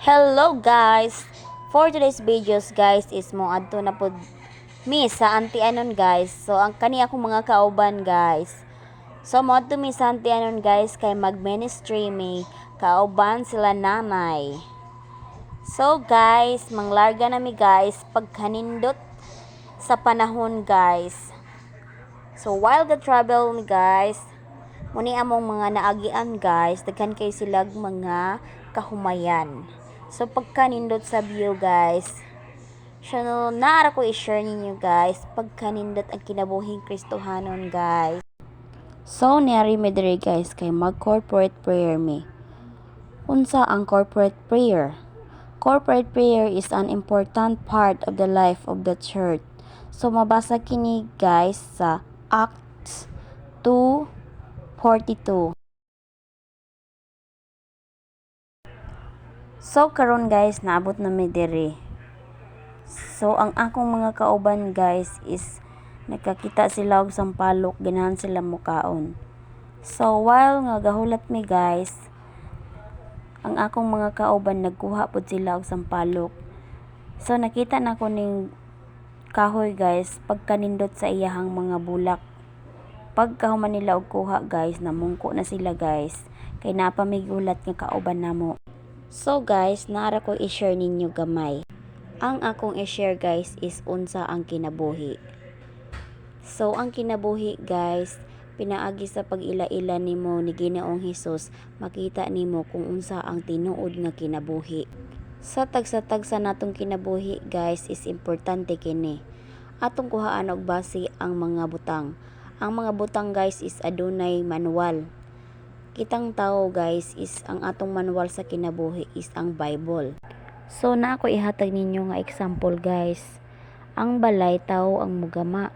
Hello guys! For today's videos guys is mo adto na pod mi sa Antianon guys. So ang kani akong mga kauban guys. So mo adto mi sa Antianon guys kay mag-ministry mi kauban sila nanay. So guys, manglarga na mi guys pagkanindot sa panahon guys. So while the travel mi guys, muni among mga naagian guys, daghan kay silag mga kahumayan. So pagkanindot sa view guys, siya no, naara ko i-share ninyo guys, pagkanindot ang kinabuhing Kristohanon guys. So niari mi diri guys kay mag corporate prayer mi. Unsa ang corporate prayer? Corporate prayer is an important part of the life of the church. So mabasa kini guys sa Acts 2:42. So karon guys, naabot na mi diri. So ang akong mga kauban guys is nakakita sila og sampalok, ganahan sila mukaon. So while nga gahulat mi guys, ang akong mga kauban nagkuha pod sila og sampalok. So nakita na ko ning kahoy guys pagkanindot sa iyahang mga bulak. Pagkahuman nila og kuha guys, namungko na sila guys kay napamigulat nga kauban namo. So guys, naara ko i-share ninyo gamay. Ang akong i-share guys is unsa ang kinabuhi. So ang kinabuhi guys, pinaagi sa pag-ila-ila nimo ni Ginoong Hesus, makita nimo kung unsa ang tinuod nga kinabuhi. Sa tagsa-tagsa natong kinabuhi guys is importante kini. Atong kuhaan og base ang mga butang. Ang mga butang guys is adunay manual. Kitang tao guys is ang atong manual sa kinabuhi is ang Bible. So na ako ihatag ninyo nga example guys. Ang balay tao ang mugama.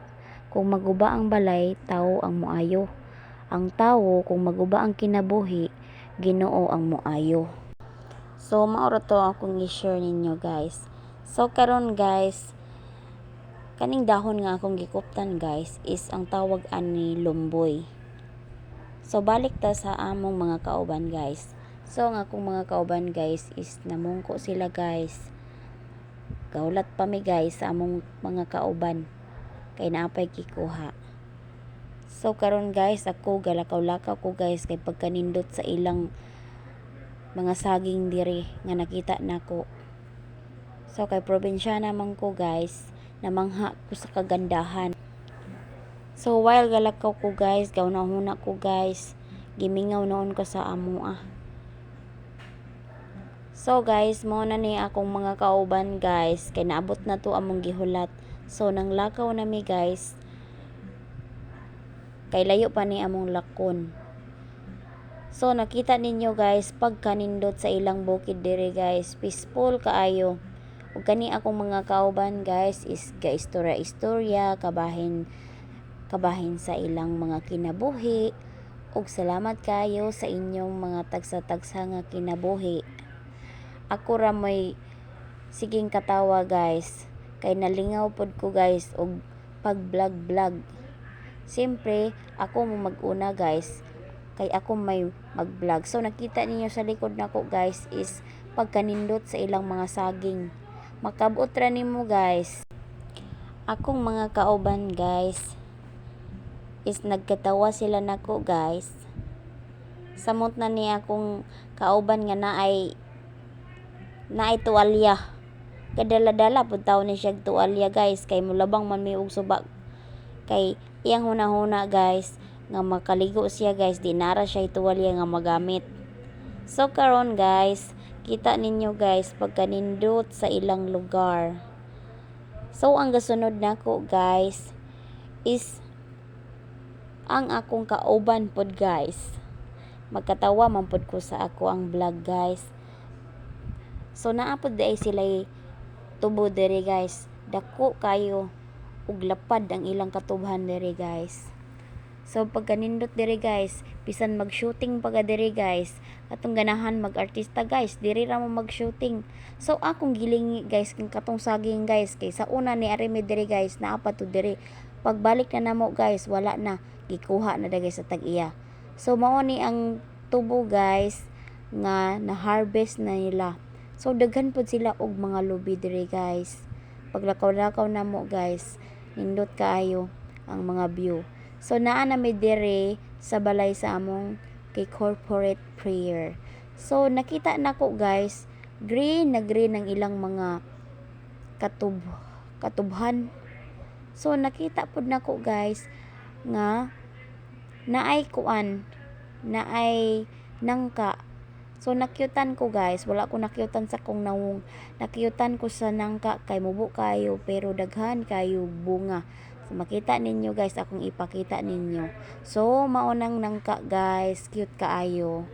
Kung maguba ang balay, tao ang muayo. Ang tao kung maguba ang kinabuhi, Ginoo ang muayo. So maura to akong i-share ninyo guys. So karon guys, kaning dahon nga akong gikuptan guys is ang tawag ani lumboy. So balik ta sa among mga kauban guys. So ang akong mga kauban guys is namungko sila guys. Gaulat pa mi guys sa among mga kauban kay naapay kikuha. So karon guys, ako galakaw-lakaw ko guys kay pagkanindot sa ilang mga saging diri nga nakita nako. So kay probinsya naman ko guys, namangha ko sa kagandahan. So while galakaw ko guys, gauna-huna ko guys, gimingaw noon ko sa amoa. So guys, mo na ni akong mga kauban guys, kay naabot na to among gihulat. So nang lakaw na mi guys, kay layo pa ni among lakon. So nakita ninyo guys, pagkanindot sa ilang bukid diri guys, peaceful kaayo. Ug kani akong mga kauban guys is gaistorya-istorya, kabahin sa ilang mga kinabuhi, ug salamat kayo sa inyong mga tagsa-tagsa nga kinabuhi. Ako ra may siging katawa guys, kay nalingaw pod ko guys og pag-vlog. Siyempre, ako mo mag-una guys, kay ako may mag-vlog. So nakita ninyo sa likod nako guys is pagkanindot sa ilang mga saging. Makabot ra nimo guys. Akong mga kauban guys is nagkatawa sila nako guys. Samot na ni akong kauban nga naay tuwalya. Kadala-dala pud taw ni siya tuwalya guys kay mulabang man mi og subak. Kay iyang hunahuna guys nga makaligo siya guys, di nara siya tuwalya nga magamit. So karon guys, kita ninyo guys pagkanindot sa ilang lugar. So ang gasunod nako guys is ang akong kauban pod guys. Magkatawa man pod ko sa ako ang vlog guys. So naapod ay sila tubo diri guys. Dako kayo ug lapad ang ilang katubhan diri guys. So pagkanindot diri guys, bisan mag-shooting paga diri guys, atong ganahan mag-artista guys, diri ra mo mag-shooting. So akong gilingi guys kung katong saging guys, kay sa una ni ari mi diri guys, naa pa to diri. Pagbalik na namo guys, wala na, gikuha na dagay sa tag-iya. So mao ni ang tubo guys nga na-harvest na nila. So daghan pud sila og mga lubi diri guys. Paglakaw-lakaw na mo guys, nindot kaayo ang mga view. So naa na mi diri sa balay sa among kay corporate prayer. So nakita nako guys, green na green ang ilang mga katubhan. So nakita pud nako guys nga naay kuan, naay nangka. So nakyutan ko guys, wala ko nakyutan sa kong nawong. Nakyutan ko sa nangka kay mubo kayo pero daghan kayo bunga. So makita ninyo guys, akong ipakita ninyo. So mao nang nangka guys, cute kaayo.